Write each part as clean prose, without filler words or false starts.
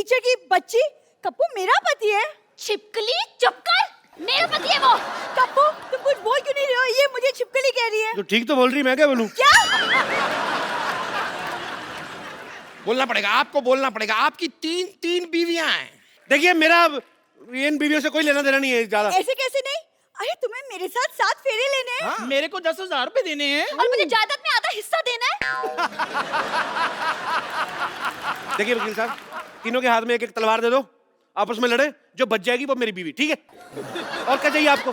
Teacher की बच्ची? कप्पू मेरा पति है। छिपकली चुप कर, मेरा पति है वो। कप्पू तुम कुछ बोल क्यों नहीं रहे हो? ये मुझे छिपकली कह रही है। तो ठीक तो बोल रही, मैं क्या बोलूं? क्या? बोलना पड़ेगा, आपको बोलना पड़ेगा। आपकी तीन बीवियां हैं। देखिए मेरा इन बीवियों से कोई लेना देना नहीं है ज्यादा। ऐसे कैसे नहीं? अरे तुम्हें मेरे साथ 7 फेरे लेने हैं। हाँ? मेरे को 10,000 रुपए देने हैं और मुझे जायदाद में आधा हिस्सा देना है। देखिए वकील साहब, तीनों के हाथ में एक एक तलवार दे दो, आपस में लड़े, जो बच जाएगी वो मेरी बीवी, ठीक है? और क्या चाहिए आपको?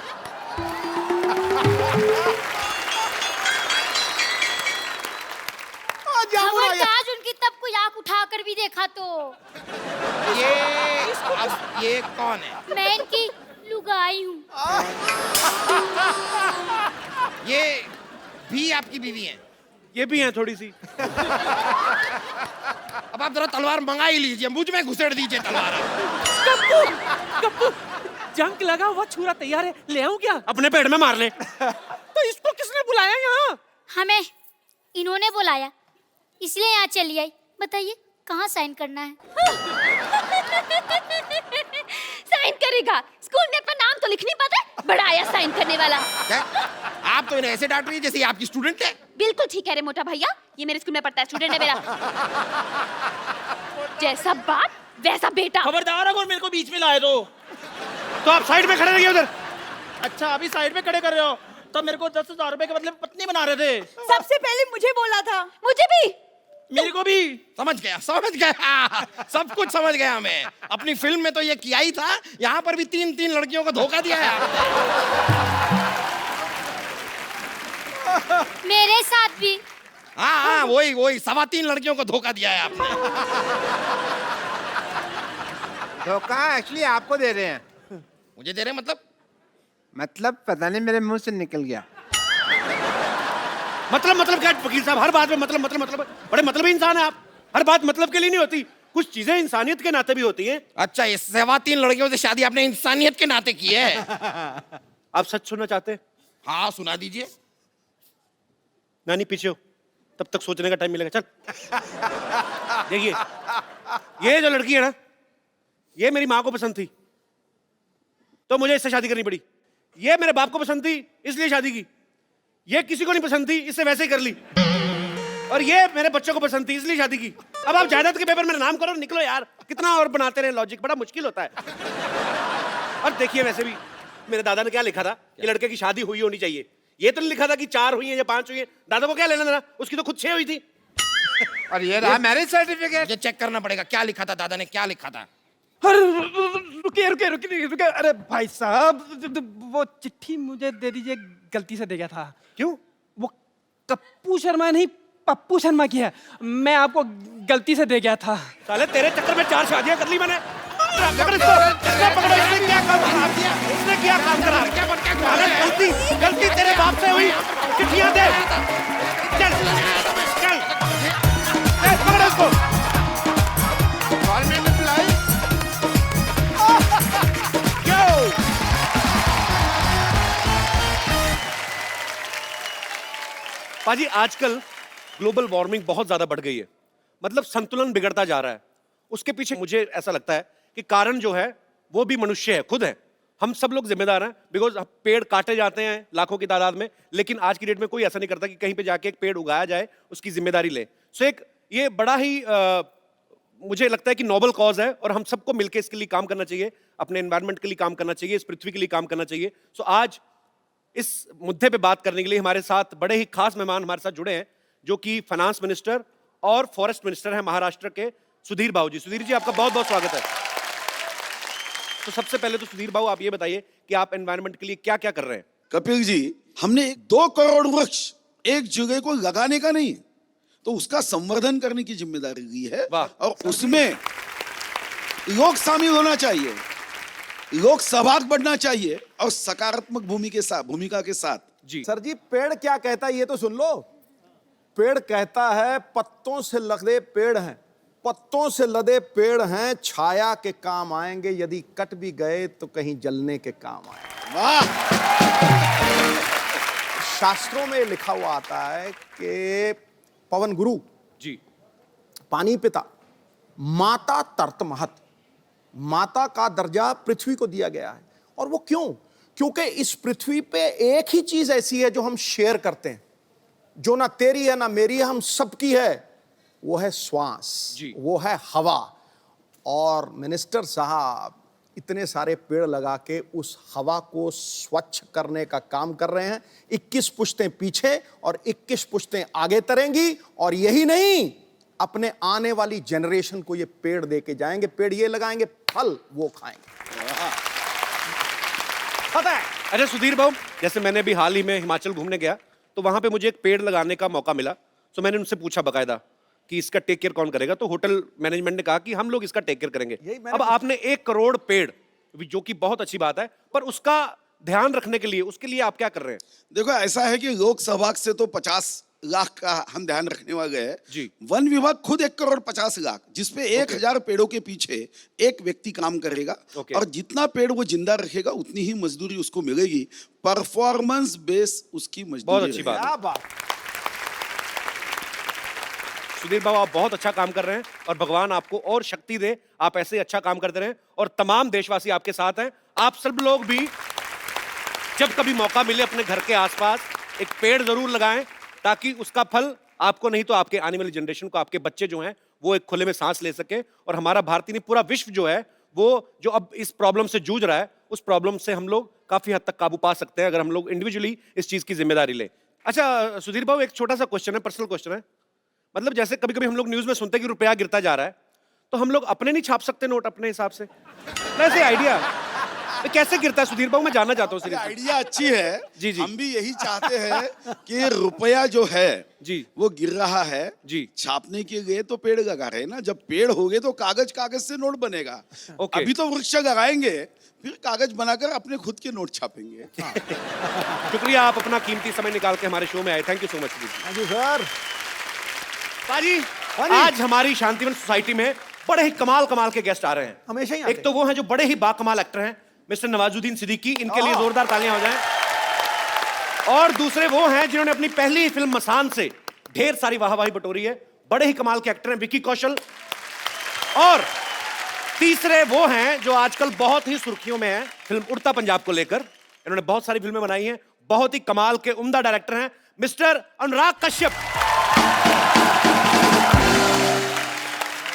खबरदार उनकी तब कोई आंख उठाकर भी देखा तो। ये कौन है? मैं इनकी लुगाई हूँ। ये भी आपकी बीवी हैं? ये भी हैं थोड़ी सी। अब आप जरा तलवार मंगा ही लीजिए, मुझ में घुसेड़ दीजिए तलवार। कप्पू जंग लगा हुआ छुरा तैयार है, ले आऊं क्या? अपने पेट में मार ले। तो इसको किसने बुलाया यहाँ? हमें इन्होंने बुलाया, इसलिए यहाँ चली आई। बताइए कहाँ साइन करना है? साइन करेगा? स्कूल में अपना नाम तो लिख नहीं पाता, बड़ा आया साइन करने वाला। क्या? आप तो इन्हें ऐसे डांट रही है जैसे आपकी स्टूडेंट है। बिल्कुल ठीक कह रहे मोटा भैया, ये मेरे स्कूल में पढ़ता है, स्टूडेंट है मेरा। जैसा बाप वैसा बेटा। खबरदार अगर मेरे को बीच में लाए तो आप साइड में खड़े रहिए उधर। अच्छा अभी साइड में खड़े कर रहे हो, तो मेरे को 10,000 रुपए के बदले में पत्नी बना रहे थे। सबसे पहले मुझे बोला था। मुझे भी। मेरे को भी। समझ गया सब कुछ समझ गया मैं। अपनी फिल्म में तो ये किया ही था, यहाँ पर भी तीन लड़कियों को धोखा दिया है। मेरे साथ भी। हाँ वही 3.25 लड़कियों को धोखा दिया है आपने। धोखा एक्चुअली आपको दे रहे हैं। मुझे दे रहे मतलब पता नहीं मेरे मुंह से निकल गया। मतलब क्या वकील साहब, हर बात में मतलब बड़े मतलबी इंसान है आप। हर बात मतलब के लिए नहीं होती, कुछ चीजें इंसानियत के नाते भी होती हैं। अच्छा, ये 3.25 लड़कियों से शादी आपने इंसानियत के नाते की है? आप सच सुनना चाहते हैं? हाँ सुना दीजिए। नानी पीछे हो, तब तक सोचने का टाइम मिलेगा। चल देखिए, ये जो लड़की है ना, ये मेरी माँ को पसंद थी तो मुझे इससे शादी करनी पड़ी। ये मेरे बाप को पसंद थी इसलिए शादी की। ये किसी को नहीं पसंद थी, इससे वैसे ही कर ली। और ये मेरे बच्चों को पसंद थी इसलिए शादी की। अब आप जायदाद के पेपर में नाम करो, निकलो यार। कितना और बनाते रहे लॉजिक, बड़ा मुश्किल होता है। और देखिए वैसे भी मेरे दादा ने क्या लिखा था कि लड़के की शादी हुई होनी चाहिए। ये तो नहीं लिखा था कि 4 हुई है या 5 हुई है। दादा को क्या लेना देना, उसकी तो खुद 6 हुई थी। और ये रहा मैरिज सर्टिफिकेट। ये चेक करना पड़ेगा, क्या लिखा था दादा ने, क्या लिखा था। रुकिए। अरे भाई साहब, वो चिट्ठी मुझे दे दीजिए, गलती से दे गया था। क्यों? वो कप्पू शर्मा नहीं, पप्पू शर्मा की है। मैं आपको गलती से दे गया था। साले तेरे चक्कर में 4 शादियां कर ली मैंने। पकड़ इसको, पकड़ो। इसने क्या काम करा? इसने क्या काम करा? गलती तेरे बाप से हुई। चिट्ठियां दे। चल पकड़ो इसको। Government employ. पाजी आजकल ग्लोबल वार्मिंग बहुत ज्यादा बढ़ गई है, मतलब संतुलन बिगड़ता जा रहा है। उसके पीछे मुझे ऐसा लगता है कि कारण जो है वो भी मनुष्य है, खुद है। हम सब लोग जिम्मेदार हैं, बिकॉज पेड़ काटे जाते हैं लाखों की तादाद में, लेकिन आज की डेट में कोई ऐसा नहीं करता कि कहीं पे जाके एक पेड़ उगाया जाए, उसकी जिम्मेदारी ले। सो एक ये बड़ा ही मुझे लगता है कि नोबल कॉज है और हम सबको मिलकर इसके लिए काम करना चाहिए, अपने एनवायरनमेंट के लिए काम करना चाहिए, इस पृथ्वी के लिए काम करना चाहिए। सो आज इस मुद्दे पे बात करने के लिए हमारे साथ बड़े ही खास मेहमान हमारे साथ जुड़े हैं, जो कि फाइनेंस मिनिस्टर और फॉरेस्ट मिनिस्टर हैं महाराष्ट्र के, सुधीर बाबू जी। सुधीर जी, आपका बहुत बहुत स्वागत है। तो सबसे पहले तो सुधीर बाबू आप ये बताइए कि आप एनवायरनमेंट के लिए क्या क्या कर रहे हैं। कपिल जी, हमने 2 करोड़ वृक्ष एक जगह को लगाने का नहीं, तो उसका संवर्धन करने की जिम्मेदारी ली है। और उसमें लोग शामिल होना चाहिए, लोग सहभाग बढ़ना चाहिए और सकारात्मक भूमिका के साथ। जी सर जी, पेड़ क्या कहता है ये तो सुन लो। पेड़ कहता है पत्तों से लदे पेड़ हैं, पत्तों से लदे पेड़ हैं, छाया के काम आएंगे, यदि कट भी गए तो कहीं जलने के काम आएंगे। वाह! शास्त्रों में लिखा हुआ आता है कि पवन गुरु जी, पानी पिता, माता तर्तमहत, माता का दर्जा पृथ्वी को दिया गया है। और वो क्यों? क्योंकि इस पृथ्वी पे एक ही चीज ऐसी है जो हम शेयर करते हैं, जो ना तेरी है ना मेरी है, हम सबकी है, वो है श्वास, वो है हवा। और मिनिस्टर साहब इतने सारे पेड़ लगा के उस हवा को स्वच्छ करने का काम कर रहे हैं। 21 पुश्तें पीछे और 21 पुश्तें आगे तरेंगी, और यही नहीं, अपने आने वाली जनरेशन को ये पेड़ दे के जाएंगे। पेड़ ये लगाएंगे, फल वो खाएंगे। पता है, अरे सुधीर बाबू, जैसे मैंने भी हाल ही में हिमाचल घूमने गया तो वहां पे मुझे एक पेड़ लगाने का मौका मिला। तो मैंने उनसे पूछा बकायदा कि इसका टेक केयर कौन करेगा, तो होटल मैनेजमेंट ने कहा कि हम लोग इसका टेक केयर करेंगे। अब आपने 1 करोड़ पेड़, जो कि बहुत अच्छी बात है, पर उसका ध्यान रखने के लिए, उसके लिए आप क्या कर रहे हैं? देखो, ऐसा है कि लोकसभा से तो 50 लाख का हम ध्यान रखने वाले हैं जी। वन विभाग खुद 1,50,00,000, जिसपे 1,000 पेड़ों के पीछे एक व्यक्ति काम करेगा। और जितना पेड़ वो जिंदा रखेगा उतनी ही मजदूरी उसको मिलेगी। परफॉर्मेंस बेस उसकी मजदूरी। बहुत अच्छी बात। सुधीर बाबू, आप बहुत अच्छा काम कर रहे हैं और भगवान आपको और शक्ति दे, आप ऐसे ही अच्छा काम करते रहें। और तमाम देशवासी आपके साथ हैं। आप सब लोग भी जब कभी मौका मिले अपने घर के आसपास एक पेड़ जरूर लगाएं, ताकि उसका फल आपको नहीं तो आपके आने वाली जनरेशन को, आपके बच्चे जो हैं वो एक खुले में सांस ले सके। और हमारा भारतीय नहीं, पूरा विश्व जो है वो जो अब इस प्रॉब्लम से जूझ रहा है, उस प्रॉब्लम से हम लोग काफी हद तक काबू पा सकते हैं अगर हम लोग इंडिविजुअली इस चीज की जिम्मेदारी लें। अच्छा सुधीर बाबू, एक छोटा सा क्वेश्चन है, पर्सनल क्वेश्चन है। मतलब जैसे कभी कभी हम लोग न्यूज में सुनते हैं कि रुपया गिरता जा रहा है, तो हम लोग अपने नहीं छाप सकते नोट अपने हिसाब से? वैसे आइडिया तो कैसे गिरता है सुधीर बाबू, मैं जानना चाहता हूँ। आइडिया अच्छी है जी जी। हम भी यही चाहते हैं कि रुपया जो है जी वो गिर रहा है जी। छापने के लिए तो पेड़ लगा रहे हैं ना। जब पेड़ हो गए तो कागज कागज से नोट बनेगा। अभी तो वृक्ष लगाएंगे, फिर कागज बनाकर अपने खुद के नोट छापेंगे। शुक्रिया, आप अपना कीमती समय निकाल के हमारे शो में आए। Thank you so much sir. पाजी, आज हमारी शांतिवन सोसाइटी में बड़े ही कमाल के गेस्ट आ रहे हैं। हमेशा ही आते एक तो वो हैं जो बड़े ही बाकमाल एक्टर हैं, मिस्टर नवाजुद्दीन सिद्दीकी, इनके लिए जोरदार तालियां हो जाएं। और दूसरे वो हैं जिन्होंने अपनी पहली फिल्म मसान से ढेर सारी वाहवाही बटोरी है, बड़े ही कमाल के एक्टर हैं, विकी कौशल। और तीसरे वो हैं जो आजकल बहुत ही सुर्खियों में हैं फिल्म उड़ता पंजाब को लेकर। इन्होंने बहुत सारी फिल्में बनाई हैं, बहुत ही कमाल के उम्दा डायरेक्टर हैं मिस्टर अनुराग कश्यप।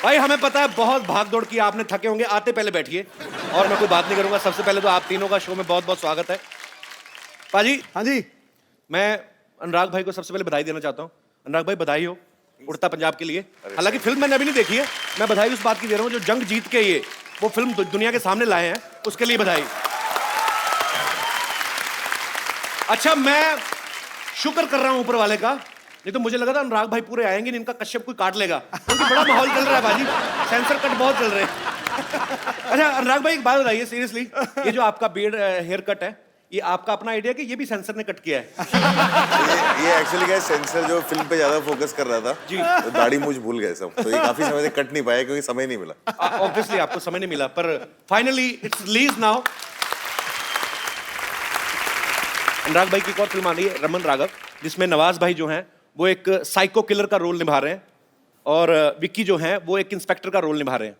भाई हमें पता है बहुत भागदौड़ की, आपने थके होंगे, आते पहले बैठिए और मैं कोई बात नहीं करूंगा। सबसे पहले तो आप तीनों का शो में बहुत बहुत स्वागत है। पाजी। हाँ जी। मैं अनुराग भाई को सबसे पहले बधाई देना चाहता हूँ। अनुराग भाई बधाई हो उड़ता पंजाब के लिए। हालांकि फिल्म मैंने अभी नहीं देखी है, मैं बधाई उस बात की दे रहा हूँ जो जंग जीत के ये वो फिल्म दुनिया के सामने लाए हैं, उसके लिए बधाई। अच्छा, मैं शुक्र कर रहा हूं ऊपर वाले का, नहीं तो मुझे लगा था अनुराग भाई पूरे आएंगे, इनका कश्यप कोई काट लेगा, क्योंकि बड़ा माहौल चल रहा है बाजी, सेंसर कट बहुत चल रहे हैं। अच्छा अनुराग भाई एक बात बताइए सीरियसली, ये जो आपका बियर्ड हेयर कट है, ये आपका अपना आइडिया कि ये भी सेंसर ने कट किया है? ये एक्चुअली क्या है, सेंसर जो फिल्म पे ज्यादा फोकस कर रहा था जी, तो दाढ़ी मूंछ भूल गए सब, तो ये काफी समय से कट नहीं पाया क्योंकि समय नहीं मिला। ऑब्वियसली आपको समय नहीं मिला, पर फाइनली इट्स रिलीज नाउ। अनुराग भाई की एक और फिल्म आ रही है रमन राघव, जिसमें नवाज भाई जो हैं वो एक साइको किलर का रोल निभा रहे हैं और विक्की जो हैं वो एक इंस्पेक्टर का रोल निभा रहे हैं।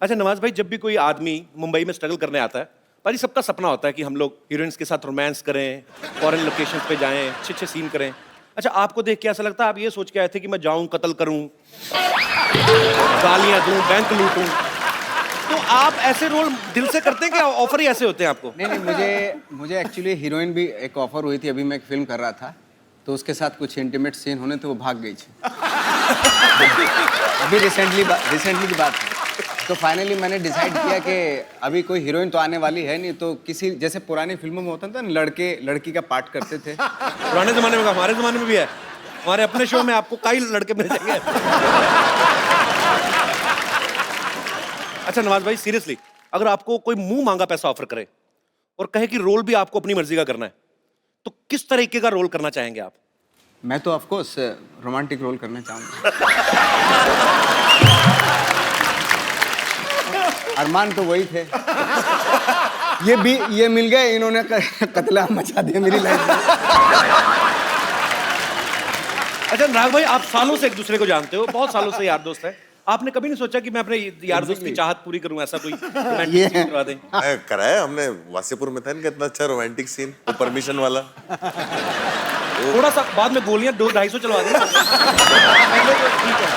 अच्छा नवाज भाई, जब भी कोई आदमी मुंबई में स्ट्रगल करने आता है, भाई सबका सपना होता है कि हम लोग हीरोइंस के साथ रोमांस करें, फॉरेन लोकेशन पे जाएं, अच्छे सीन करें। अच्छा आपको देख के ऐसा लगता है आप ये सोच के आए थे कि मैं जाऊं, कत्ल करूं, गालियां दूं, बैंक लूटूं, तो आप ऐसे रोल दिल से करते हैं कि ऑफर ही ऐसे होते हैं आपको? नहीं, मुझे एक्चुअली हीरोइन भी एक ऑफर हुई थी, अभी मैं एक फिल्म कर रहा था तो उसके साथ कुछ इंटीमेट सीन होने थे, वो भाग गई थी। अभी रिसेंटली की बात है। तो फाइनली मैंने डिसाइड किया कि अभी कोई हीरोइन तो आने वाली है नहीं, तो किसी जैसे पुरानी फिल्मों में होता था ना, लड़के लड़की का पार्ट करते थे। पुराने जमाने में, हमारे जमाने में भी है, हमारे अपने शो में आपको कई लड़के मिल जाएंगे। अच्छा नवाज भाई सीरियसली, अगर आपको कोई मुंह मांगा पैसा ऑफर करे और कहे कि रोल भी आपको अपनी मर्जी का करना है, तो किस तरीके का रोल करना चाहेंगे आप? मैं तो ऑफ कोर्स रोमांटिक रोल करना चाहूंगा। अरमान तो वही थे, ये मिल गए, इन्होंने कत्लेआम मचा दिया मेरी लाइफ में। अच्छा अनुराग भाई, आप सालों से एक दूसरे को जानते हो, बहुत सालों से यार दोस्त हैं, आपने कभी नहीं सोचा कि मैं अपने यार दोस्त की चाहत पूरी करूं, ऐसा कोई romantic ये- scene करवा दें? कराया हमने, वासेपुर में था इनका इतना अच्छा रोमांटिक सीन, वो परमिशन वाला। थोड़ा सा बाद में गोलियां 200-250 चलवा देना। ठीक है।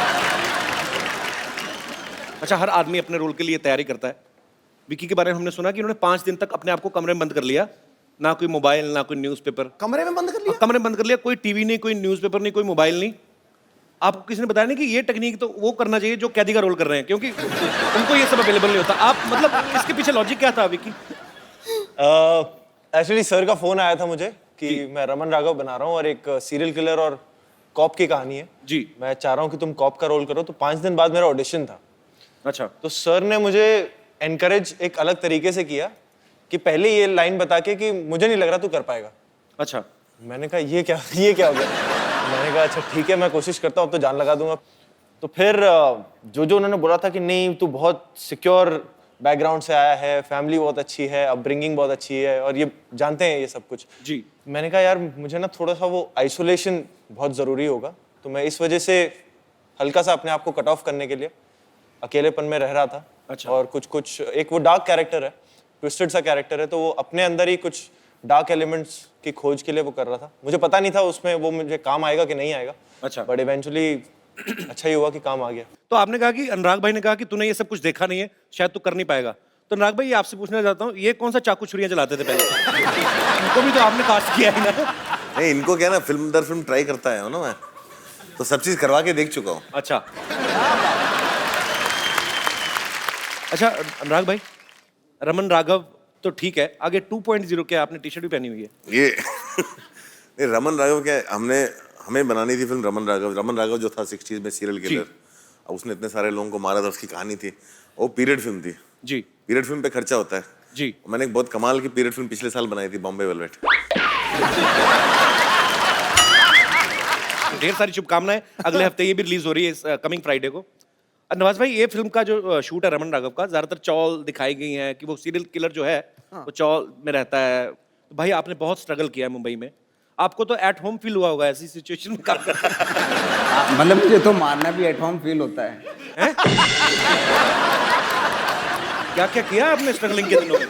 अच्छा, हर आदमी अपने रोल के लिए तैयारी करता है। विकी के बारे में हमने सुना कि उन्होंने 5 दिन तक अपने आप को कमरे में बंद कर लिया, ना कोई मोबाइल ना कोई न्यूज़पेपर। कमरे में बंद कर लिया? कमरे में बंद कर लिया, कोई टीवी नहीं, कोई न्यूज़पेपर नहीं, कोई मोबाइल नहीं। आपको किसी ने बताया नहीं कि ये टेक्निक तो वो करना चाहिए जो कैदी का रोल कर रहे हैं, क्योंकि उनको ये सब अवेलेबल नहीं होता। आप मतलब इसके पीछे लॉजिक क्या था विकी? एक्चुअली सर का फोन आया था मुझे कि मैं रमन राघव बना रहा हूँ और एक सीरियल किलर और कॉप की कहानी है जी। मैं चाह रहा हूँ कि तुम कॉप का रोल करो। तो 5 दिन बाद मेरा ऑडिशन था। अच्छा। तो सर ने मुझे एनकरेज एक अलग तरीके से किया कि पहले ये लाइन बता के कि मुझे नहीं लग रहा तू कर पाएगा। अच्छा। मैंने कहा ये क्या हो गया? मैंने कहा अच्छा ठीक है, मैं कोशिश करता हूँ, अब तो जान लगा दूंगा। तो फिर जो उन्होंने बोला था कि नहीं तू बहुत सिक्योर बैकग्राउंड से आया है, फैमिली बहुत अच्छी है, अपब्रिंगिंग बहुत अच्छी है और ये जानते हैं ये सब कुछ जी। मैंने कहा यार मुझे ना थोड़ा सा वो आइसोलेशन बहुत ज़रूरी होगा। तो मैं इस वजह से हल्का सा अपने आप को कट ऑफ करने के लिए अकेलेपन में रह रहा था। अच्छा। और कुछ एक वो डार्क कैरेक्टर है, ट्विस्टेड सा कैरेक्टर है, तो वो अपने अंदर ही कुछ डार्क एलिमेंट्स की खोज के लिए वो कर रहा था। मुझे पता नहीं था उसमें वो मुझे काम आएगा कि नहीं आएगा। अच्छा। बट इवेंचुअली अच्छा ही हुआ कि काम आ गया। तो आपने कहा कि अनुराग भाई ने कहा कि तूने ये सब कुछ देखा नहीं है, शायद तू कर नहीं पाएगा। तो अनुराग भाई, ये आपसे पूछना चाहता हूँ, ये कौन सा चाकू छुरियां चलाते थे पहले? इनको भी तो आपने कास्ट किया है ना? नहीं, इनको क्या ना, फिल्म दर फिल्म ट्राई करता है ना मैं, तो सब चीज करवा के देख चुका हूँ। अच्छा। अच्छा अनुराग भाई, रमन राघव तो ठीक है, आगे 2.0 क्या आपने टी शर्ट भी पहनी हुई है? ये रमन राघव क्या है, हमें बनानी थी फिल्म रमन राघव जो था 60s में सीरियल किलर। अब उसने इतने सारे लोगों को मारा था, उसकी कहानी थी, वो पीरियड फिल्म थी जी। पीरियड फिल्म पे खर्चा होता है जी। मैंने एक बहुत कमाल की पीरियड फिल्म पिछले साल बनाई थी, बॉम्बे वेलवेट। ढेर सारी शुभकामनाएं, अगले हफ्ते ये भी रिलीज हो रही है कमिंग फ्राइडे को। नवाज भाई, ये फिल्म का जो शूट है रमन राघव का, ज्यादातर चौल दिखाई गई है कि वो सीरियल किलर जो है वो चौल में रहता है। तो भाई आपने बहुत स्ट्रगल किया है मुंबई में, आपको तो एट होम फील हुआ होगा ऐसी सिचुएशन में काम करना। मतलब मुझे तो मारना भी एट होम फील होता है। क्या क्या किया आपने स्ट्रगलिंग के दिनों में?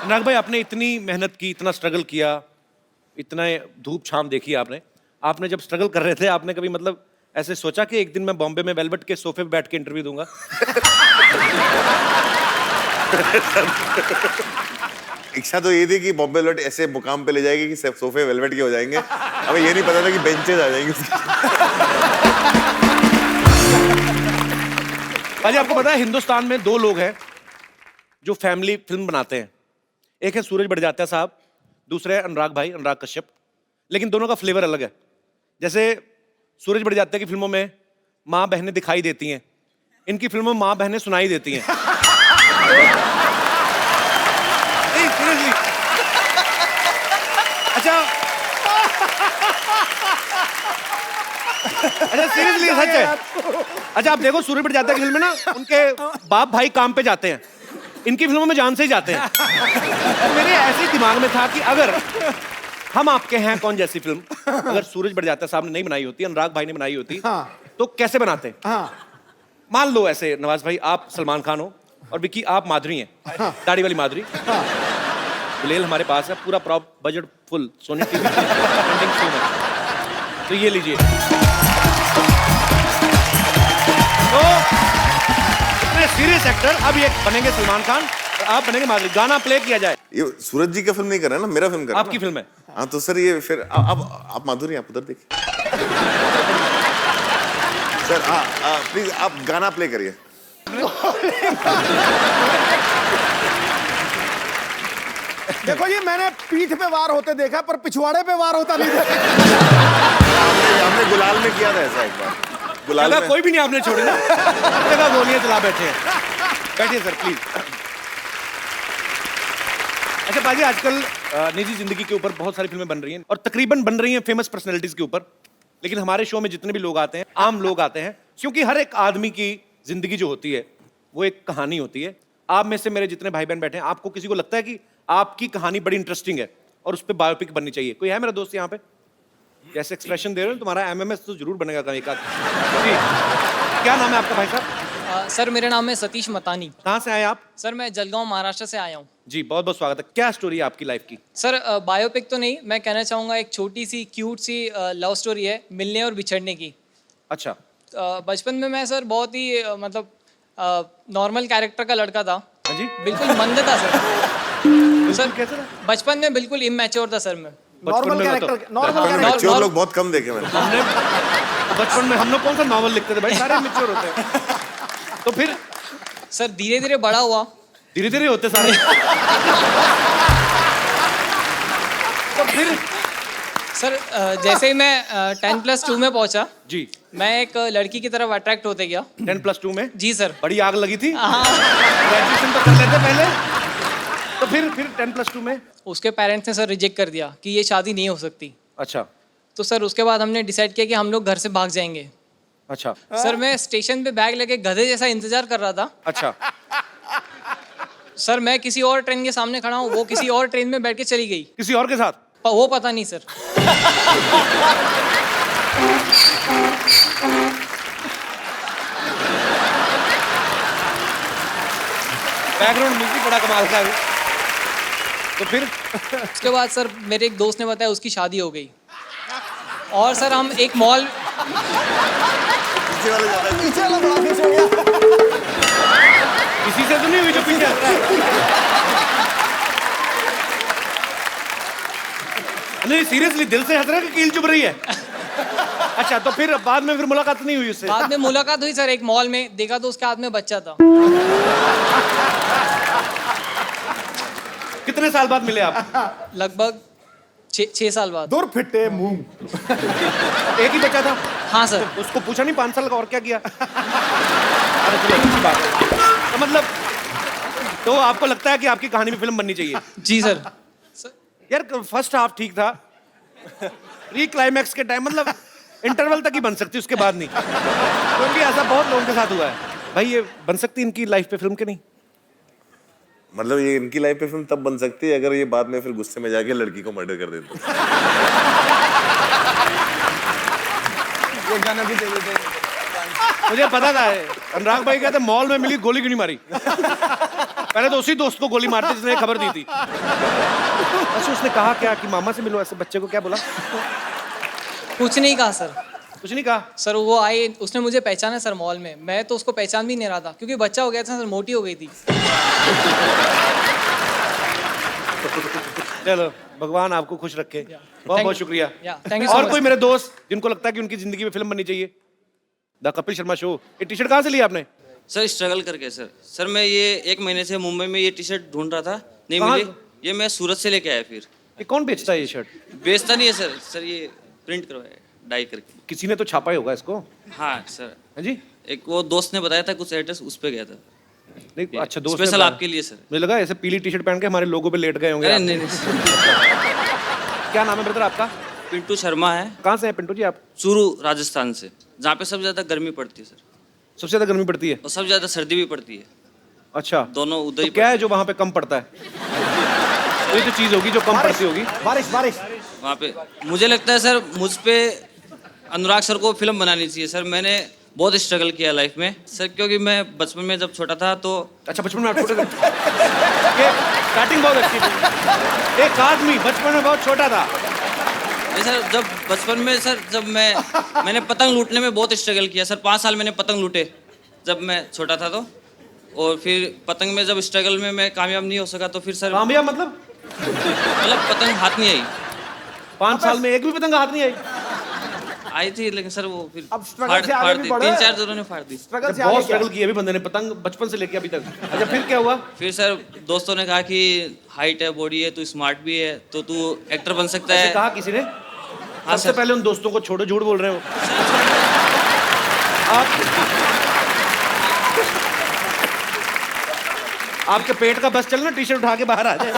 नाग भाई, आपने इतनी मेहनत की, इतना स्ट्रगल किया, इतना धूप छाम देखी आपने जब स्ट्रगल कर रहे थे, आपने कभी मतलब ऐसे सोचा कि एक दिन मैं बॉम्बे में वेलवेट के सोफे पे बैठ के इंटरव्यू दूंगा? इच्छा तो ये थी कि बॉम्बे वेलवेट ऐसे मुकाम पे ले जाएगी कि सब सोफे वेलवेट के हो जाएंगे। हमें ये नहीं पता था कि बेंचेस आ जाएंगे। भाई आपको पता है हिंदुस्तान में 2 लोग हैं जो फैमिली फिल्म बनाते हैं। एक है सूरज बड़जात्या साहब, दूसरे है अनुराग कश्यप। लेकिन दोनों का फ्लेवर अलग है। जैसे सूरज बड़जात्या की फिल्मों में माँ बहनें दिखाई देती हैं, इनकी फिल्मों में माँ बहनें सुनाई देती हैं। नहीं, सीरियसली। अच्छा सीरियसली सच है। अच्छा आप देखो, सूरज बड़जात्या की फिल्म में ना उनके बाप भाई काम पे जाते हैं, इनकी फिल्मों में जान से ही जाते हैं। और मेरे ऐसे दिमाग में था कि अगर हम आपके हैं कौन जैसी फिल्म अगर सूरज बड़जात्या साहब ने नहीं बनाई होती, अनुराग भाई ने बनाई होती, तो कैसे बनाते? मान लो ऐसे नवाज भाई आप सलमान खान हो और विकी आप माधुरी हैं, दाढ़ी वाली माधुरी। गुलेल हमारे पास है, पूरा prop budget full, Sony TV trending film है। तो ये लीजिए, तो इतने सीरियस एक्टर अब ये बनेंगे सलमान खान और आप बनेंगे माधुरी। गाना प्ले किया जाए। ये सूरज जी का फिल्म नहीं कर रहा है ना, मेरा फिल्म कर रहा है। आपकी फिल्म है। हाँ तो सर ये फिर आप माधुरी, आप उधर देखिए। सर प्लीज आप गाना प्ले करिए। देखो जी, मैंने पीठ पे वार होते देखा पर पिछवाड़े पे वार होता नहीं देखा। हमने गुलाल में किया था ऐसा एक बार। गुलाल में कोई भी नहीं आपने छोड़ी ना, हर जगह गोलियां चला बैठे हैं। बैठिए सर प्लीज। अच्छा पाजी, आजकल निजी जिंदगी के ऊपर बहुत सारी फिल्में बन रही हैं और तकरीबन बन रही हैं फेमस पर्सनैलिटीज के ऊपर। लेकिन हमारे शो में जितने भी लोग आते हैं, आम लोग आते हैं, क्योंकि हर एक आदमी की जिंदगी जो होती है वो एक कहानी होती है। आप में से मेरे जितने भाई बहन बैठे हैं, आपको किसी को लगता है कि आपकी कहानी बड़ी इंटरेस्टिंग है और उस पर बायोपिक बननी चाहिए? कोई है मेरा दोस्त यहाँ पे? जैसे एक्सप्रेशन दे रहे हो, तुम्हारा एमएमएस तो जरूर बनेगा कहीं का। क्या नाम है आपका भाई साहब? सर मेरा नाम है सतीश मतानी। कहाँ से आए आप? सर मैं जलगांव महाराष्ट्र से आया हूँ। जी बहुत बहुत स्वागत है। क्या स्टोरी है आपकी लाइफ की? सर बायोपिक तो नहीं, मैं कहना चाहूँगा एक छोटी सी क्यूट सी लव स्टोरी है मिलने और बिछड़ने की। अच्छा। बचपन में मैं सर बहुत ही मतलब नॉर्मल कैरेक्टर का लड़का था। हाँ जी। बिल्कुल मंद था सर। सर कैसे था? बचपन में बिल्कुल इमेच्योर था सर मैं। नॉर्मल कैरेक्टर, नॉर्मल मैच्योर लोग बहुत कम देखे मैंने। हमने बचपन में हम लोग कौन सा नॉवल लिखते थे भाई, सारे मैच्योर होते हैं। तो फिर सर धीरे धीरे बड़ा हुआ। धीरे धीरे होते सारे। तो फिर सर जैसे ही मैं 10+2 में पहुंचा जी, मैं एक लड़की की तरफ अट्रैक्ट होते गया। 10+2 में? जी सर। बड़ी आग लगी थी। हाँ। ग्रेजुएशन तो कर लेते पहले। तो फिर 10+2 में उसके पेरेंट्स ने सर रिजेक्ट कर दिया कि ये शादी नहीं हो सकती। अच्छा। तो सर उसके बाद हमने डिसाइड किया कि हम लोग घर से भाग जाएंगे। अच्छा। सर मैं स्टेशन पे बैग लेके गधे जैसा इंतजार कर रहा था। अच्छा। सर मैं किसी और ट्रेन के सामने खड़ा हूँ, वो किसी और ट्रेन में बैठ के चली गई। किसी और के साथ? वो पता नहीं सर। बैकग्राउंड म्यूजिक बड़ा कमाल का है। तो फिर उसके बाद सर मेरे एक दोस्त ने बताया उसकी शादी हो गई। और सर हम एक मॉल पीछे वाला बड़ा पीछे हो गया। किसी से तो नहीं हुई जो पीछे हंस रहा है? नहीं सीरियसली दिल से हंस रहा है कि कील चुभ रही है? अच्छा तो फिर बाद में फिर मुलाकात नहीं हुई उससे? बाद में मुलाकात हुई सर, एक मॉल में देखा तो उसके हाथ में बच्चा था। कितने साल बाद मिले आप? लगभग 6 साल बाद। दूर फिटे मुंह। एक ही बच्चा था? हाँ सर। उसको पूछा नहीं 5 साल का और क्या किया? अरे चलो अच्छी बात है। तो मतलब तो आपको लगता है कि आपकी कहानी में फिल्म बननी चाहिए? जी सर। यार फर्स्ट हाफ ठीक था, प्री क्लाइमैक्स के टाइम मतलब इंटरवल तक ही बन सकती, उसके बाद नहीं, क्योंकि ऐसा बहुत लोगों के साथ हुआ है। भाई ये बन सकती इनकी लाइफ पे फिल्म के नहीं? मतलब ये इनकी लाइफ पे फिल्म तब बन सकती है अगर ये बाद में फिर गुस्से में जाके लड़की को मर्डर कर देते। ये गाना भी दे देते। मुझे पता था अनुराग भाई कहते मॉल में मिली गोली क्यों नहीं मारी। पहले तो उसी दोस्त को गोली मारते जिसने खबर दी थी। अच्छा उसने कहा क्या कि मामा से मिलो, ऐसे बच्चे को क्या बोला? कुछ नहीं कहा सर। कुछ नहीं कहा? सर वो आई, उसने मुझे पहचाना सर मॉल में, मैं तो उसको पहचान भी नहीं रहा था क्योंकि बच्चा हो गया था सर, मोटी हो गई थी। चलो भगवान आपको खुश रखे। बहुत बहुत शुक्रिया। थैंक यू सो और मच। कोई मेरे दोस्त जिनको लगता है कि उनकी जिंदगी में फिल्म बननी चाहिए? The Kapil Sharma show. ये टी शर्ट कहाँ से लिया आपने? सर स्ट्रगल करके सर मैं ये 1 महीने से मुंबई में ये टी शर्ट ढूंढ रहा था, नहीं कहाँ? मिली। ये मैं सूरत से लेके आया। फिर ये कौन बेचता है ये शर्ट? बेचता नहीं है सर ये प्रिंट करवाया डाई करके। किसी ने तो छापा ही होगा इसको। हाँ सर। हाँ जी। एक वो दोस्त ने बताया था, कुछ एड्रेस उस पे गया था। नहीं अच्छा दोस्त स्पेशल आपके लिए सर। मुझे लगा ऐसे पीली टी शर्ट पहन के हमारे लोगों पे लेट गए होंगे। अरे नहीं क्या नाम है ब्रदर आपका? पिंटू शर्मा है। कहाँ से हैं पिंटू जी आप? चूरू राजस्थान से, जहाँ पे सबसे ज्यादा गर्मी पड़ती है सर। सबसे ज्यादा गर्मी पड़ती है और सबसे ज्यादा सर्दी भी पड़ती है। अच्छा दोनों उधर ही। तो क्या है जो वहाँ पे कम पड़ता है? ये तो चीज होगी जो कम पड़ती होगी। बारिश बारिश। वहाँ पे मुझे लगता है सर मुझ पे अनुराग सर को फिल्म बनानी चाहिए सर। मैंने बहुत स्ट्रगल किया लाइफ में सर, क्योंकि मैं बचपन में जब छोटा था तो। अच्छा बचपन में आप छोटे थे? ये स्टार्टिंग बहुत अच्छी थी। एक आदमी बचपन में बहुत छोटा था। नहीं सर, जब बचपन में सर जब मैंने पतंग लूटने में बहुत स्ट्रगल किया सर। 5 साल मैंने पतंग लूटे जब मैं छोटा था तो। और फिर पतंग में जब स्ट्रगल में मैं कामयाब नहीं हो सका तो फिर सर। कामयाब मतलब पतंग हाथ नहीं आई। 5 साल में एक भी पतंग हाथ नहीं आई थी, लेकिन सर वो फिर अब स्ट्रगल से आगे भी बढ़े। 3-4 जोरों ने फाड़ दी। स्ट्रगल से बहुत आगे स्ट्रगल किया अभी बंदे ने पतंग बचपन से लेके अभी तक। अच्छा फिर क्या हुआ? फिर सर दोस्तों ने कहा कि हाइट है, बॉडी है, तू स्मार्ट भी है, तो तू एक्टर बन सकता है। कहा किसी ने? हाँ सबसे सर। पहले उन दोस्तों को छोड़ो, झूठ बोल रहे हो आपके पेट का बस चलना, टी शर्ट उठा के बाहर आ जाए।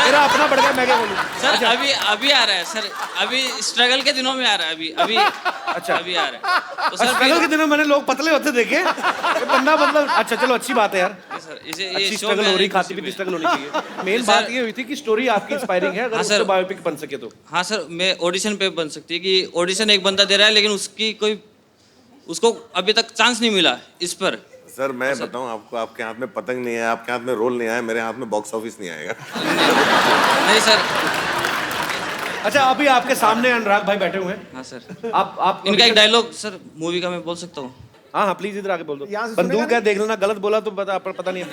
मेरा अपना बढ़ गया, मैं क्या बोलूं? सर अभी आ रहा है सर, अभी स्ट्रगल के दिनों में आ रहा है अभी। अच्छा अभी आ रहा है तो सर। स्ट्रगल के दिनों मैंने लोग पतले होते देखे। ये बंदा मतलब अच्छा चलो अच्छी बात है यार। सर इसे अच्छी स्ट्रगल हो रही, खाती पीती स्ट्रगल होनी चाहिए। मेन बात ये हुई थी कि स्टोरी आपकी इंस्पायरिंग है, अगर उससे बायोपिक बन सके तो। हाँ सर, मैं ऑडिशन पे बन सकती है कि ऑडिशन एक बंदा दे रहा है लेकिन उसकी कोई उसको अभी तक चांस नहीं मिला इस पर। सर मैं बताऊं आपको, आपके हाथ में पतंग नहीं है, आपके हाथ में रोल नहीं आया, मेरे हाथ में बॉक्स ऑफिस नहीं आएगा। नहीं सर। अच्छा अभी आपके सामने अनुराग भाई बैठे हुए हैं। हाँ सर। आप इनका एक डायलॉग सर मूवी का मैं बोल सकता हूँ? हाँ हाँ प्लीज इधर आके बोल दो। यहाँ से बंदूक सुनेगा है, देख लेना, गलत बोला तो पता नहीं है।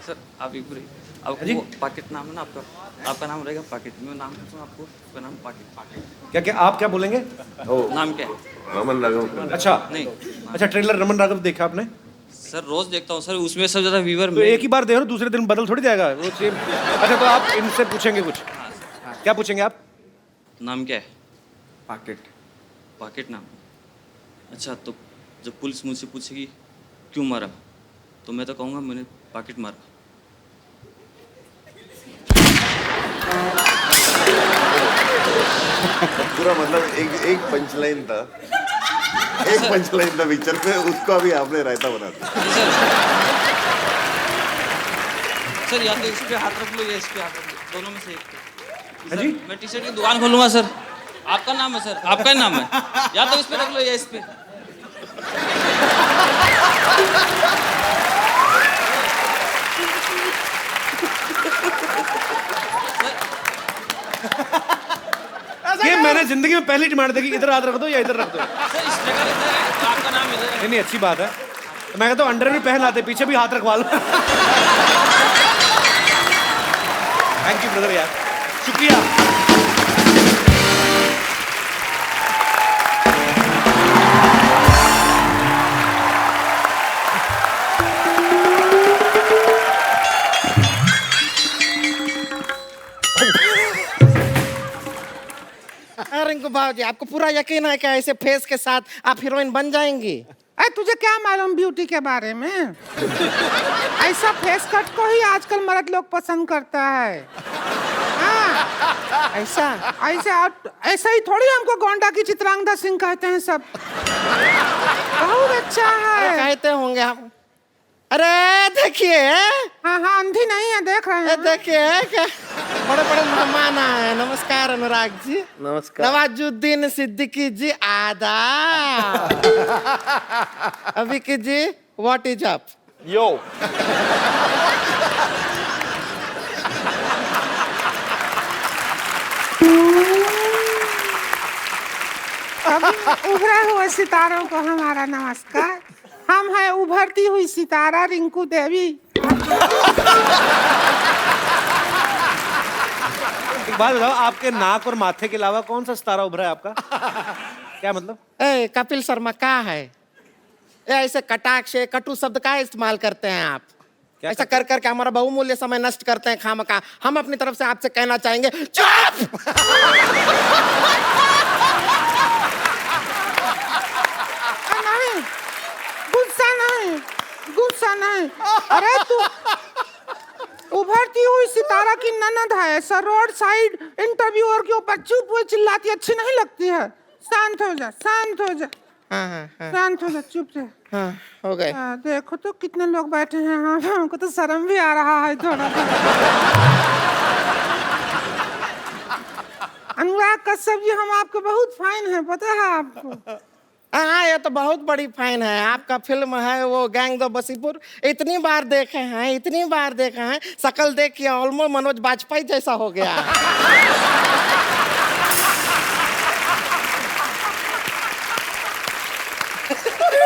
सर आप एक पूरी आपको पाकेट नाम है ना आपका, आपका नाम रहेगा पाकेट। मैं नाम पूछूं आपको, आपका नाम पाकेट। क्या क्या आप क्या बोलेंगे? नाम क्या है? रमन राघव। अच्छा नहीं। अच्छा ट्रेलर रमन राघव देखा आपने? सर रोज देखता हूँ सर, उसमें सबसे ज्यादा व्यूअर तो एक ही बार देखो, दूसरे दिन बदल थोड़ी जाएगा वो सेम। अच्छा तो आप इनसे पूछेंगे कुछ? क्या पूछेंगे आप? नाम क्या है? पाकेट। पाकेट नाम। अच्छा तो जब पुलिस मुझसे पूछेगी क्यों मारा, तो मैं तो कहूँगा मैंने पाकेट मारा। पूरा मतलब एक पंचलाइन था, एक पंचलाइन था पिक्चर में, उसको अभी आपने रायता बना दिया। सर या तो इस पे हाथ रख लो या इस पे हाथ रख लो, दोनों में से एक। हाँ जी? मैं टी शर्ट की दुकान खोलूंगा सर। आपका नाम है सर, आपका ही नाम है, या तो इस पे रख लो या इस पे। ये मैंने जिंदगी में पहली डिमांड देखी, इधर हाथ रख दो या इधर रख दो। सर इस जगह इधर है, आपका नाम इधर है। नहीं अच्छी बात है। मैं कहता हूँ अंडर भी पहन लाते, पीछे भी हाथ रखवा लो। थैंक यू ब्रदर यार, शुक्रिया। रिंकू भाजी, आपको पूरा यकीन है क्या ऐसे फेस के साथ आप हीरोइन बन जाएंगी? अरे तुझे क्या मालूम ब्यूटी के बारे में? ऐसा फेस कट को ही आजकल मर्द लोग पसंद करता है। हाँ, ऐसा ऐसा ही थोड़ी हमको गोंडा की चित्रांगदा सिंह कहते हैं सब। बहुत अच्छा है। कहते होंगे हम। अरे देखिए, हाँ हाँ अंधी नहीं है, देख रहे हैं। देखिए क्या बड़े बड़े मेहमान आए। नमस्कार अनुराग जी। नमस्कार। नवाजुद्दीन सिद्दीकी जी आदाब। अभिकी जी व्हाट इज अप? यो उभरे हुए सितारों को हमारा नमस्कार। हम हैं उभरती हुई सितारा रिंकू देवी। एक बात बताओ, आपके नाक और माथे के अलावा कौन सा सितारा उभरा है आपका? क्या मतलब? ए कपिल शर्मा का है? ऐसे कटाक्ष कटु शब्द का इस्तेमाल करते हैं आप? ऐसा कर करके हमारा बहुमूल्य समय नष्ट करते हैं खामखा। हम अपनी तरफ से आपसे कहना चाहेंगे चुप। नहीं, गुस्सा नहीं। अरे तू उभरती हुई सितारा की ननद है, सर रोड साइड इंटरव्यूअर के ऊपर चुप हुए चिल्लाती अच्छी नहीं लगती है। शांत हो जा। शांत हो जा, चुप से। हाँ, हो गए। देखो तो कितने लोग बैठे हैं। हाँ, हमको तो शर्म भी आ रहा है थोड़ा। अनुराग कश्यप जी, हम आपको बहुत फाइन है, पता है आपको? हाँ ये तो बहुत बड़ी फैन है। आपका फिल्म है वो गैंग दो बसीपुर, इतनी बार देखे हैं, शकल देख के ऑलमोस्ट मनोज बाजपेयी जैसा हो गया।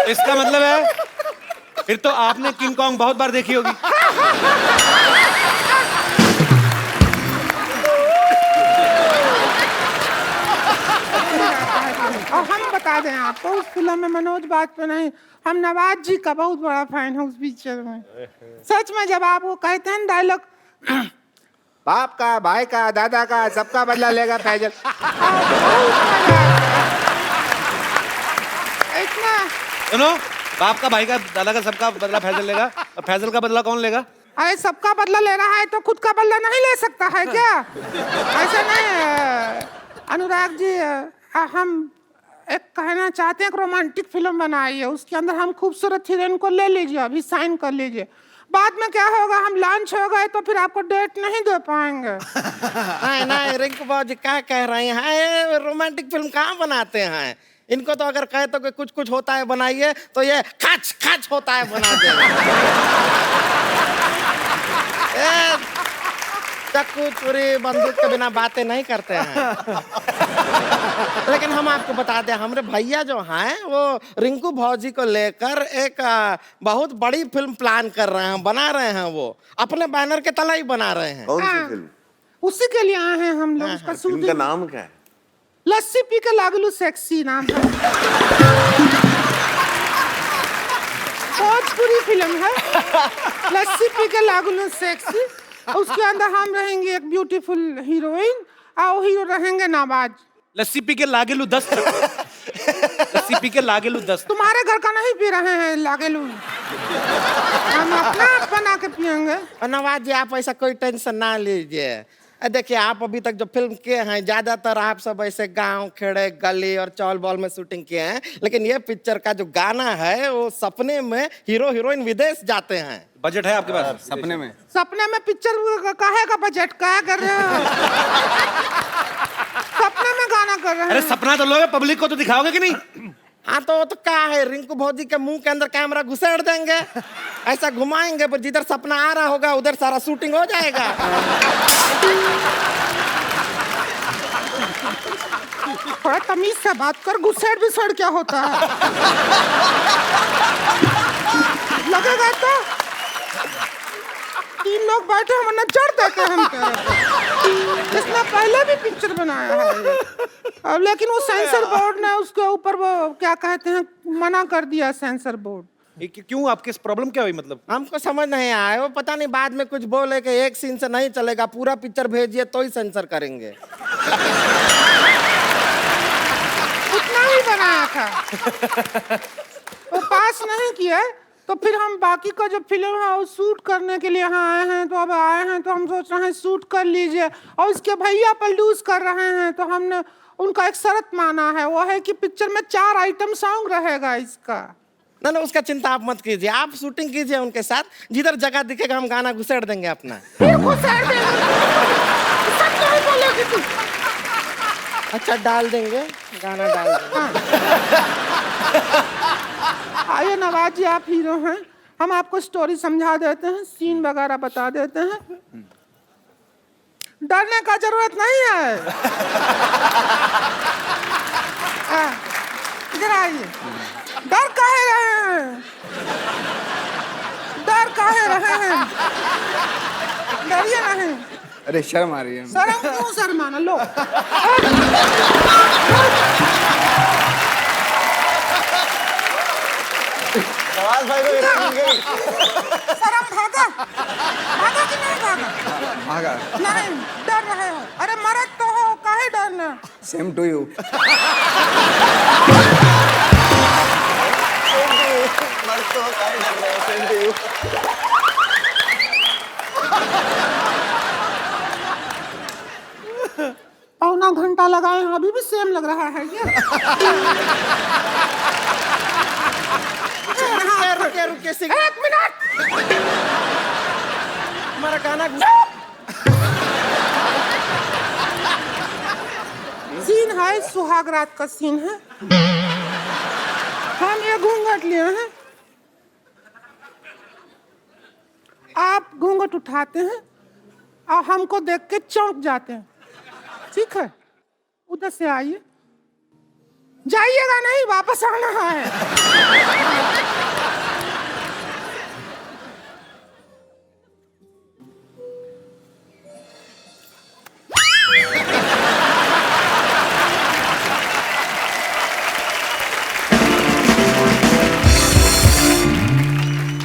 इसका मतलब है फिर तो आपने किंग कॉन्ग बहुत बार देखी होगी। और हम बता दें आपको, उस फिल्म में मनोज बाजपेयी नहीं, हम नवाज जी का बहुत बड़ा फैन है उस पिक्चर में। सच में जब आप वो कहते हैं डायलॉग, बाप का, भाई का, दादा का, सबका बदला लेगा फैजल। इतना सुनो, बाप का, भाई का, दादा का, सबका बदला फैजल लेगा, और फैजल का बदला कौन लेगा? अरे सबका बदला ले रहा है तो खुद का बदला नहीं ले सकता है क्या? ऐसा नहीं है अनुराग जी। हम एक कहना चाहते हैं, एक रोमांटिक फिल्म बनाई है, उसके अंदर हम खूबसूरत हीरोइन को ले लीजिए, अभी साइन कर लीजिए। बाद में क्या होगा, हम लॉन्च हो गए तो फिर आपको डेट नहीं दे पाएंगे। नहीं रिंकू बाबू जी क्या कह रहे हैं? रोमांटिक फिल्म कहाँ बनाते हैं? इनको तो अगर कहे तो कि कुछ कुछ होता है बनाइए तो ये खच खच होता है बना दे। चक्कू चुरी बंदूक के बिना बातें नहीं करते हैं। लेकिन हम आपको बता दें, हमारे भैया जो हैं वो रिंकू भौजी को लेकर एक बहुत बड़ी फिल्म प्लान कर रहे हैं, बना रहे हैं। वो अपने बैनर के तले ही बना रहे हैं। कौन सी फिल्म? उसी के लिए आए हैं हम लोग। उसका फिल्म का नाम क्या है? लस्सी पी के लागलू सेक्सी नाम है। भोजपुरी फिल्म है, लस्सी पी के लागलू सेक्सी। उसके अंदर हम रहेंगे एक ब्यूटीफुल हीरोइन और हीरो रहेंगे नवाज। लस्सी पी के लागेलू 10। लस्सी पी के लागेलू 10। तुम्हारे घर का नहीं पी रहे हैं लागेलू, हम अपना बना के पियेंगे। नवाज जी आप ऐसा कोई टेंशन ना लीजिए। देखिए आप अभी तक जो फिल्म किए हैं ज्यादातर आप सब ऐसे गांव खेड़े गली और चौल बॉल में शूटिंग किए हैं, लेकिन ये पिक्चर का जो गाना है वो सपने में हीरो हीरोइन विदेश जाते हैं। बजट है आपके पास? सपने में पिक्चर काहे का बजट क्या कर रहे हो? सपने में गाना कर रहे हैं। अरे सपना तो लोगे, पब्लिक को तो दिखाओगे कि नहीं? हाँ तो क्या है, रिंकू भौजी के मुंह के अंदर कैमरा घुसेड़ देंगे, ऐसा घुमाएंगे, पर जिधर सपना आ रहा होगा उधर सारा शूटिंग हो जाएगा। थोड़ा तमीज से बात कर, घुसेड़ विसेड़ क्या होता है? लगेगा तो 3 लोग बैठे हम नजर देते हैं हम। इसने पहले भी पिक्चर बनाया है अब, लेकिन वो सेंसर बोर्ड ने उसके ऊपर वो क्या कहते हैं मना कर दिया सेंसर बोर्ड। क्यों, आपके प्रॉब्लम क्या हुई? मतलब हमको समझ नहीं आया, वो पता नहीं बाद में कुछ बोले कि एक सीन से नहीं चलेगा, पूरा पिक्चर भेजिए तो ही सेंसर करेंगे। उतना ही बनाया था, वो पास नहीं किया। तो फिर हम बाकी का जो फिल्म है वो शूट करने के लिए यहाँ आए हैं। तो अब आए हैं तो हम सोच रहे हैं शूट कर लीजिए, और उसके भैया प्रोड्यूस कर रहे हैं। तो हमने उनका एक शर्त माना है, वो है कि पिक्चर में 4 आइटम सॉन्ग रहेगा इसका। ना उसका चिंता आप मत कीजिए, आप शूटिंग कीजिए उनके साथ, जिधर जगह दिखेगा हम गाना घुसेड़ देंगे अपना। फिर घुसेड़ देंगे? सब तो ही बोलोगी तू। अच्छा डाल देंगे, गाना डाल देंगे। आइए नवाज जी, आप हीरो हैं, हम आपको स्टोरी समझा देते हैं, सीन वगैरह बता देते हैं। डरने का जरूरत नहीं है। इधर आइए। डर काहे रहे हैं? डर काहे रहे हैं? डरिए नहीं। अरे शर्म आ रही है। शर्म क्यों शर्माना? लो नवाज भाई को शर्म भागा? भागा कि नहीं भागा? भागा नहीं, डर रहे हो। अरे मरद तो हो, काहे डरना? Same to you. पौना घंटा लगाए हैं, अभी भी सेम लग रहा है क्या? रुके 1 मिनट। हमारा गाना सीन है, सुहाग रात का सीन है। हम ये घूंघट लिए हैं, आप घूंघट उठाते हैं और हमको देख के चौंक जाते हैं, ठीक है? उधर से आइए, जाइएगा नहीं, वापस आना है।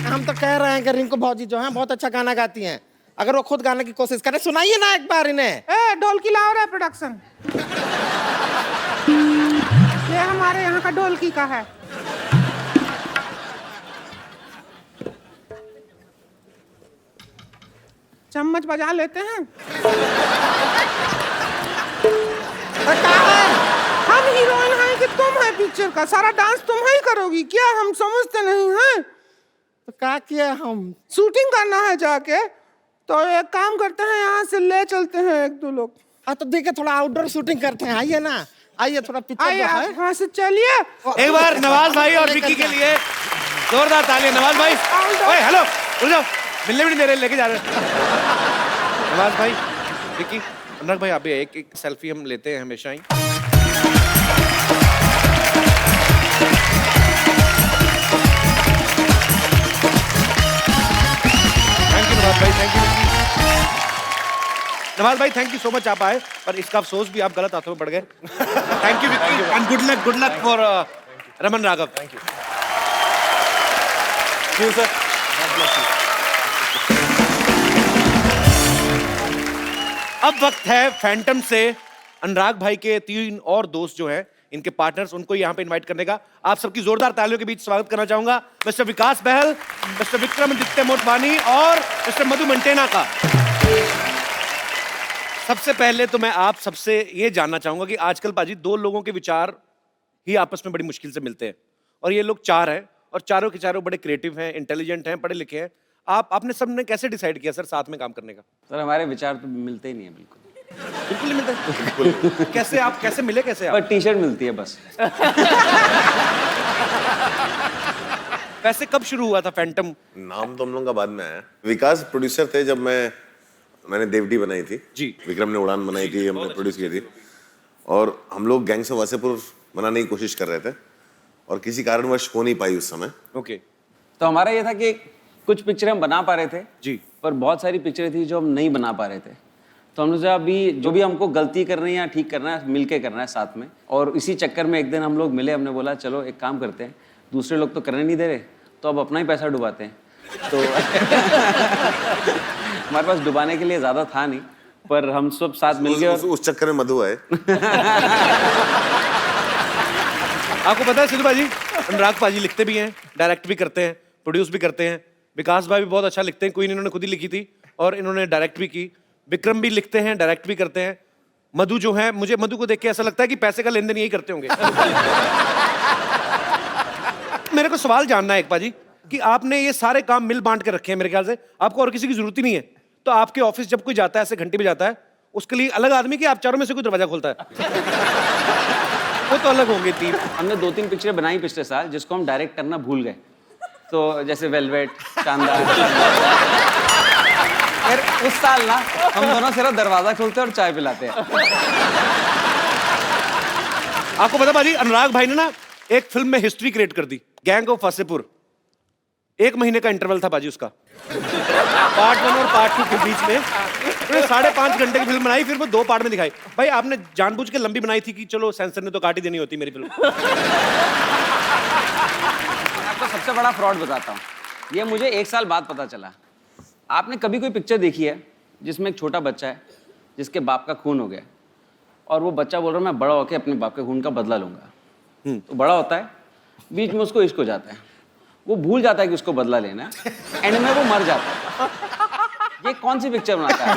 हम तो कह रहे हैं कि रिंकू भौजी जो हैं बहुत अच्छा गाना गाती हैं, अगर वो खुद गाने की कोशिश करें, सुनाइए ना एक बार इन्हें। ढोलकी लाओ रे प्रोडक्शन। ये हमारे यहाँ का ढोलकी का है। चम्मच बजा लेते हैं। हम हीरोइन हैं कि तुम है पिक्चर का? सारा डांस तुम ही करोगी क्या? हम समझते नहीं हैं। तो क्या किया, हम शूटिंग करना है जाके, तो एक काम करते हैं, यहाँ से ले चलते हैं 1-2 लोग। तो देखिए थोड़ा आउटडोर शूटिंग करते हैं, आइए ना, आइए थोड़ा पिक्चर आइए जो है आप वहाँ से चलिए। एक बार नवाज भाई और विक्की के लिए जोरदार तालियां। नवाज भाई, ओए हेलो, रुक जाओ, मिलने भी नहीं दे रहे, लेके जा रहे हैं। नवाज भाई, विक्की, अनुराग भाई, आप भी एक सेल्फी हम लेते हैं हमेशा ही। थैंक यू नवाज भाई, थैंक यू विक्की। नवाज भाई थैंक यू सो मच, आप आए, पर इसका अफसोस भी आप गलत हाथों में पड़ गए। Thank you Vicky and good luck for Raman Raghav. Thank you. See you, sir. God bless you. अब वक्त है फैंटम से अनुराग भाई के 3 और दोस्त जो हैं, इनके पार्टनर्स, उनको यहाँ पे इनवाइट करने का आप सबकी जोरदार तालियों के बीच स्वागत करना चाहूंगा मिस्टर विकास बहल, मिस्टर विक्रमादित्य मोटवानी और मिस्टर मधु मंटेना का। सबसे पहले तो मैं आप सबसे ये जानना चाहूंगा कि आजकल पाजी 2 लोगों के विचार ही आपस में बड़ी मुश्किल से मिलते हैं, और ये लोग 4 हैं और चारों के चारों बड़े क्रिएटिव हैं, इंटेलिजेंट हैं, पढ़े लिखे हैं। आपने सबने कैसे डिसाइड किया सर साथ में काम करने का? सर हमारे विचार तो मिलते ही नहीं है, बिल्कुल नहीं मिलते। कैसे आप कैसे मिले, कैसे आप? टी शर्ट मिलती है बस। वैसे कब शुरू हुआ था फैंटम? नाम तो हम लोगों का बाद में आया। विकास प्रोड्यूसर थे जब मैंने देवडी बनाई थी जी, विक्रम ने उड़ान बनाई थी, हमने प्रोड्यूस की थी, और हम लोग गैंग्स ऑफ वासेपुर बनाने की कोशिश कर रहे थे और किसी कारणवश हो नहीं पाई उस समय। ओके। तो हमारा ये था कि कुछ पिक्चरें हम बना पा रहे थे जी, पर बहुत सारी पिक्चरें थी जो हम नहीं बना पा रहे थे। तो हमने सोचा अभी जो भी हमको गलती करनी है या ठीक करना है मिलके करना है साथ में। और इसी चक्कर में एक दिन हम लोग मिले, हमने बोला चलो एक काम करते हैं, दूसरे लोग तो करने नहीं दे रहे तो अब अपना ही पैसा डुबाते हैं। तो हमारे पास डुबाने के लिए ज़्यादा था नहीं, पर हम सब साथ मिल गए। उस चक्कर में मधु आए। आपको पता है सिद्धू भाजी, अनुराग पाजी लिखते भी हैं, डायरेक्ट भी करते हैं, प्रोड्यूस भी करते हैं। विकास भाई भी बहुत अच्छा लिखते हैं, क्वीन इन्होंने खुद ही लिखी थी और इन्होंने डायरेक्ट भी की। विक्रम भी लिखते हैं, डायरेक्ट भी करते हैं। मधु जो है, मुझे मधु को देख के ऐसा लगता है कि पैसे का लेन देन यही करते होंगे। मेरे को सवाल जानना है एक पाजी कि आपने ये सारे काम मिल बांट के रखे हैं, मेरे ख्याल से आपको और किसी की जरूरत ही नहीं है। तो आपके ऑफिस जब कोई जाता है, ऐसे घंटे भी जाता है, उसके लिए अलग आदमी कि आप चारों में से कोई दरवाजा खोलता है? वो तो अलग होंगे टीम। हमने 2-3 पिक्चरें बनाई पिछले साल जिसको हम डायरेक्ट करना भूल गए। तो जैसे वेलवेट, शानदार। फिर उस साल ना हम दोनों सिर्फ दरवाजा खोलते और चाय पिलाते हैं। आपको पता भाजी, अनुराग भाई ने ना एक फिल्म में हिस्ट्री क्रिएट कर दी, गैंग ऑफ वासेपुर। 1 महीने का इंटरवल था बाजी उसका, पार्ट 1 और पार्ट 2 के बीच में। तो 5.5 घंटे की फिल्म बनाई, फिर वो 2 पार्ट में दिखाई। भाई आपने जानबूझ के लंबी बनाई थी कि चलो सेंसर ने तो काट ही देनी होती मेरी फिल्म? आपको सबसे बड़ा फ्रॉड बताता हूँ, ये मुझे 1 साल बाद पता चला। आपने कभी कोई पिक्चर देखी है जिसमें एक छोटा बच्चा है जिसके बाप का खून हो गया और वो बच्चा बोल रहा है मैं बड़ा होकर अपने बाप के खून का बदला लूंगा। तो बड़ा होता है, बीच में उसको इश्क हो जाता है, वो भूल जाता है कि उसको बदला लेना है, एंड में वो मर जाता है। ये कौन सी पिक्चर बनाता है?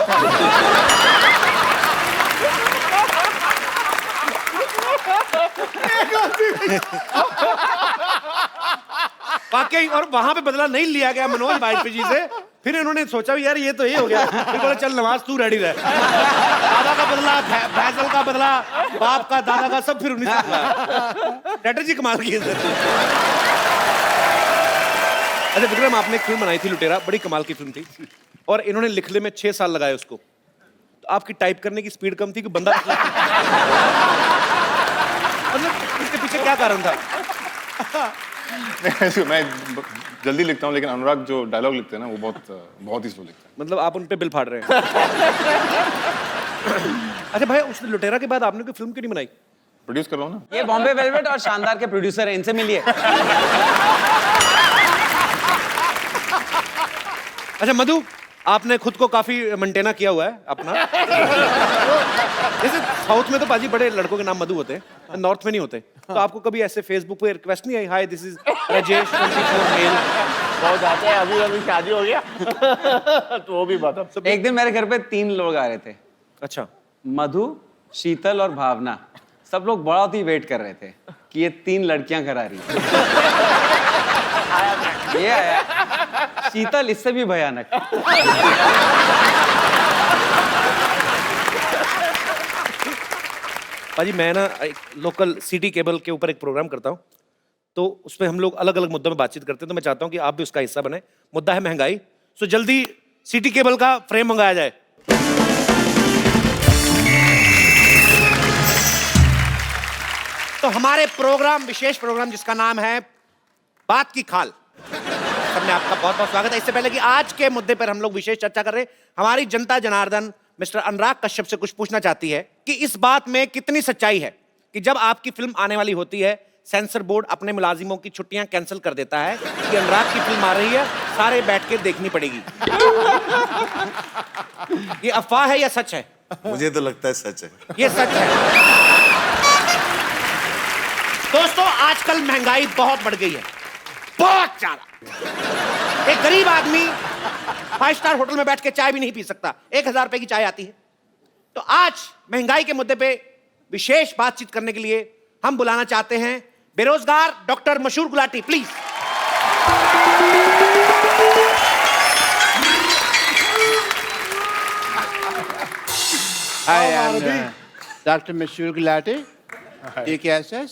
वाकई, और वहां पे बदला नहीं लिया गया मनोज भाई जी से। फिर इन्होंने सोचा यार ये तो ये हो गया, फिर बोला चल नवाज तू रेडी रह। दादा का बदला, फैसल का बदला, बाप का, दादा का, सब फिर उन्हीं से। स्ट्रेटजी कमाल की है। अच्छा विक्रम, आपने एक फिल्म बनाई थी लुटेरा, बड़ी कमाल की फिल्म थी और इन्होंने लिखने में 6 साल लगाए उसको। तो आपकी टाइप करने की स्पीड कम थी कि बंदा मतलब इसके पीछे क्या कारण था? मैं जल्दी लिखता हूँ, लेकिन अनुराग जो डायलॉग लिखते हैं ना वो बहुत ही स्लो लिखते हैं। मतलब आप उन पे बिल फाड़ रहे हैं। अच्छा भाई, उस लुटेरा के बाद आपने कोई फिल्म क्यों नहीं बनाई? प्रोड्यूस कर रहा हूँ ना। ये बॉम्बे वेलवेट और शानदार के प्रोड्यूसर हैं, इनसे मिलिए। अच्छा मधु, आपने खुद को काफी मेंटेना किया हुआ है अपना। जैसे साउथ में तो पाजी बड़े लड़कों के नाम मधु होते हैं, नॉर्थ में नहीं होते। तो आपको कभी ऐसे फेसबुक पे रिक्वेस्ट नहीं आई, hi this is Rajesh 24 male? बहुत आते हैं, अभी शादी हो गया। तो वो भी बात। एक दिन मेरे घर पे 3 लोग आ रहे थे। अच्छा। मधु, शीतल और भावना। सब लोग बहुत ही वेट कर रहे थे कि ये 3 लड़कियां घर आ रही हैं। ये आया शीतल, इससे भी भयानक। पाजी मैं ना एक लोकल सिटी केबल के ऊपर एक प्रोग्राम करता हूँ, तो उसमें हम लोग अलग अलग मुद्दों में बातचीत करते हैं, तो मैं चाहता हूँ कि आप भी उसका हिस्सा बने। मुद्दा है महंगाई। सो जल्दी सिटी केबल का फ्रेम मंगाया जाए। तो हमारे प्रोग्राम, विशेष प्रोग्राम जिसका नाम है बात की खाल, सबने आपका बहुत बहुत स्वागत है। इससे पहले कि आज के मुद्दे पर हम लोग विशेष चर्चा कर रहे हैं, हमारी जनता जनार्दन मिस्टर अनुराग कश्यप से कुछ पूछना चाहती है कि इस बात में कितनी सच्चाई है कि जब आपकी फिल्म आने वाली होती है, सेंसर बोर्ड अपने मुलाजिमों की छुट्टियां कैंसिल कर देता है कि अनुराग की फिल्म आ रही है, सारे बैठ के देखनी पड़ेगी। ये अफवाह है या सच है? मुझे तो लगता है सच है। ये सच है। दोस्तों, आजकल महंगाई बहुत बढ़ गई है, बहुत ज्यादा। एक गरीब आदमी 5 स्टार होटल में बैठ के चाय भी नहीं पी सकता, 1000 रुपए की चाय आती है। तो आज महंगाई के मुद्दे पे विशेष बातचीत करने के लिए हम बुलाना चाहते हैं बेरोजगार डॉक्टर मशहूर Gulati, please. Hi, I'm Dr. Mashur Gulati, DKSS.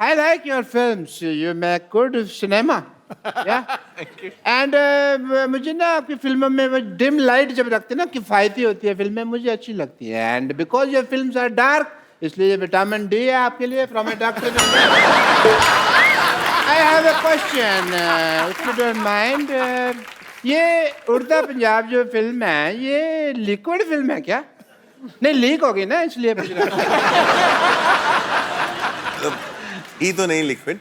I like your films. You make good cinema. Yeah. And मुझे ना आपकी फिल्मों में वो डिम लाइट जब रखते हैं ना, किफ़ायती होती है फिल्में, मुझे अच्छी लगती है। And because your films are dark, इसलिए विटामिन डी है आपके लिए from a doctor. I have a question, if you don't mind. ये उड़ता पंजाब जो फिल्म है, ये लिक्विड फिल्म है क्या? नहीं, लीक हो गई ना, इसलिए पूछ रहा हूँ। ही तो नहीं लिक्विड,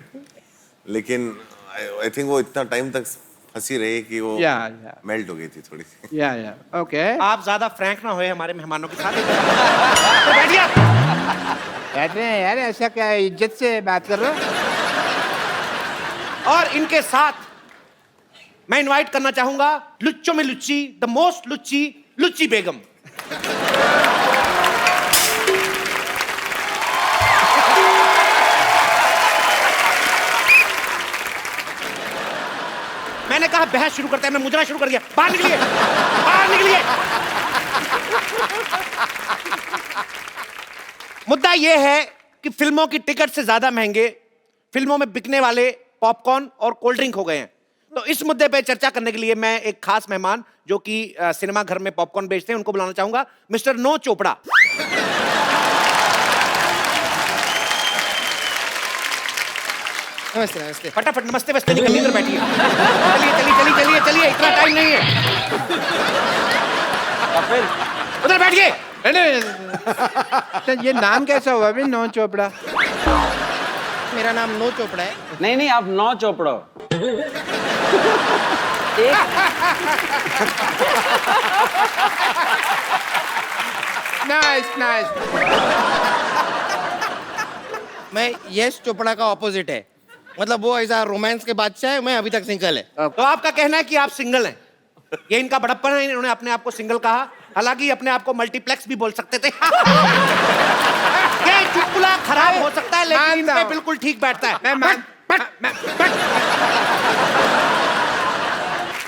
लेकिन आई थिंक वो इतना टाइम तक फंसी रही कि वो मेल्ट हो गई थी थोड़ी सी। या ओके। आप ज्यादा फ्रैंक ना होए हमारे मेहमानों के साथ। तो बैठिए। बैठ रहे हैं यार, ऐसा क्या इज्जत से बात कर रहे हो? और इनके साथ मैं इनवाइट करना चाहूंगा लुच्चों में लुच्ची, द मोस्ट लुच्ची, लुच्ची बेगम। मैंने कहा बहस शुरू करते हैं, मैं मुजरा शुरू कर दिया। बाहर निकलिए, बाहर निकलिए। मुद्दा यह है कि फिल्मों की टिकट से ज्यादा महंगे फिल्मों में बिकने वाले पॉपकॉर्न और कोल्ड ड्रिंक हो गए हैं। तो इस मुद्दे पे चर्चा करने के लिए मैं एक खास मेहमान जो कि सिनेमा घर में पॉपकॉर्न बेचते हैं, उनको बुलाना चाहूंगा, मिस्टर नो चोपड़ा। नमस्ते नमस्ते। फटाफट नमस्ते वस्ते निकल, इधर बैठिए। चलिए चलिए चलिए चलिए चलिए, इतना टाइम नहीं है। उधर बैठिए। तो ये नाम कैसा हुआ अभी, नो चोपड़ा? मेरा नाम नो चोपड़ा है। नहीं नहीं, आप नौ चोपड़ो। Nice nice. मैं यश चोपड़ा का ऑपोजिट है, मतलब वो ऐसा रोमांस के बादशाह है, मैं अभी तक सिंगल है। तो आपका कहना है कि आप सिंगल हैं? ये इनका बड़प्पन है, इन्होंने अपने आप को सिंगल कहा, हालांकि अपने आप को मल्टीप्लेक्स भी बोल सकते थे। ये चुटकुला खराब हो सकता है, लेकिन इन पे बिल्कुल ठीक बैठता है।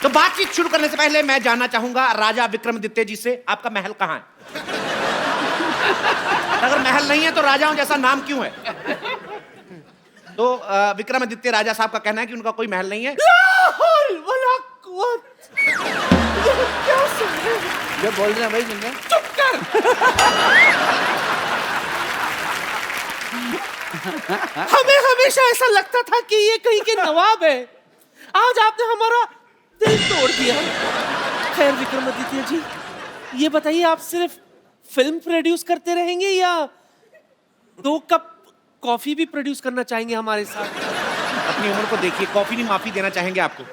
तो बातचीत शुरू करने से पहले मैं जानना चाहूंगा राजा विक्रमादित्य जी से, आपका महल कहाँ है? अगर महल नहीं है तो राजाओं जैसा नाम क्यों है? तो विक्रमादित्य राजा साहब का कहना है कि उनका कोई महल नहीं है। जो बोल रहे हैं भाई, सुन रहे हैं? चुप कर। हमें हमेशा ऐसा लगता था कि ये कहीं के नवाब है, आज आपने हमारा दिल तोड़ दिया। खैर विक्रमादित्य जी, ये बताइए, आप सिर्फ फिल्म प्रोड्यूस करते रहेंगे या 2 कप कॉफी भी प्रोड्यूस करना चाहेंगे हमारे साथ? अपनी उम्र को देखिए, कॉफी नहीं माफी देना चाहेंगे आपको।